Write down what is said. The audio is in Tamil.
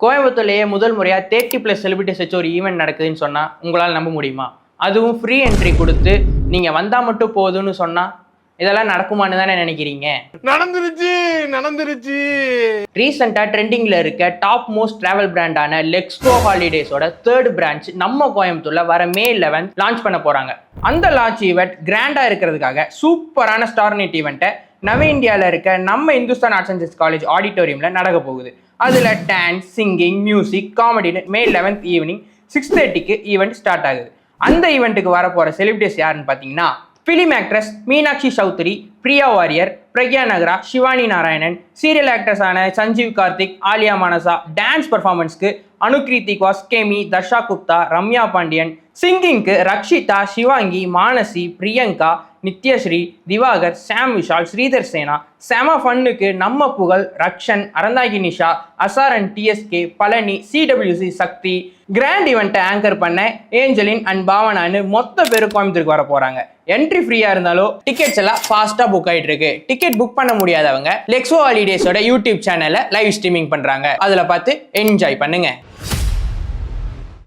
கோயம்புத்தூர்லேயே முதல் முறையாக 30+ செலிபிரிட்டிஸ் வச்சு ஒரு ஈவெண்ட் நடக்குதுன்னு சொன்னால் உங்களால் நம்ப முடியுமா? அதுவும் ஃப்ரீ என்ட்ரி கொடுத்து நீங்கள் வந்தால் மட்டும் போதும்னு சொன்னால் இதெல்லாம் நடக்குமான்னு தானே நினைக்கிறீங்க? நடந்துருச்சு. ரீசெண்டாக ட்ரெண்டிங்கில் இருக்க டாப் மோஸ்ட் ட்ராவல் பிராண்டான லெக்ஸ்கோ ஹாலிடேஸோட 3rd பிரான்ச் நம்ம கோயம்புத்தூரில் வர May 11 லான்ச் பண்ண போகிறாங்க. அந்த லான்ச் ஈவெண்ட் கிராண்டாக இருக்கிறதுக்காக சூப்பரான ஸ்டார்நெட் ஈவெண்ட்டை நவ இந்தியாவில் இருக்க நம்ம Hindustan arts and science college ஆடிட்டோரியமில் நடக்க போகுது. அதில் டான்ஸ், சிங்கிங், மியூசிக், காமெடின்னு May 11 ஈவினிங் 6:30க்கு ஈவெண்ட் ஸ்டார்ட் ஆகுது. அந்த ஈவெண்ட்டுக்கு வர போகிற செலிபிரிட்டிஸ் யாருன்னு பார்த்தீங்கன்னா, film actress Meenakshi Chaudhary, Priya Varrier, Pragya Nagra, Shivani Narayanan, serial ஆக்ட்ரஸான சஞ்சீவ் கார்த்திக், ஆலியா மானசா, டான்ஸ் பர்ஃபார்மன்ஸ்க்கு அனுகிருத்திக் வாஸ், கேமி, தர்ஷா குப்தா, ரம்யா பாண்டியன், சிங்கிங்க்கு ரக்ஷிதா, சிவாங்கி, மானசி, பிரியங்கா, நித்யஸ்ரீ, திவாகர், சாம் விஷால், ஸ்ரீதர் சேனா, செம ஃபன்னுக்கு நம்ம புகழ், ரக்ஷன், அறந்தாகி நிஷா, அசாரன், டிஎஸ்கே, பழனி, சிடபிள்யூசி சக்தி, கிராண்ட் ஈவெண்ட்டை ஆங்கர் பண்ண ஏஞ்சலின் அண்ட் பாவனான்னு மொத்த பேர் கோயம்புத்தூருக்கு வர போறாங்க. என்ட்ரி ஃப்ரீயா இருந்தாலும் டிக்கெட்ஸ் எல்லாம் ஃபாஸ்டா புக் ஆயிட்டு இருக்கு. டிக்கெட் புக் பண்ண முடியாதவங்க லெக்ஸோ ஹாலிடேஸோட யூடியூப் சேனல்ல லைவ் ஸ்ட்ரீமிங் பண்றாங்க. அதுல பார்த்து என்ஜாய் பண்ணுங்க.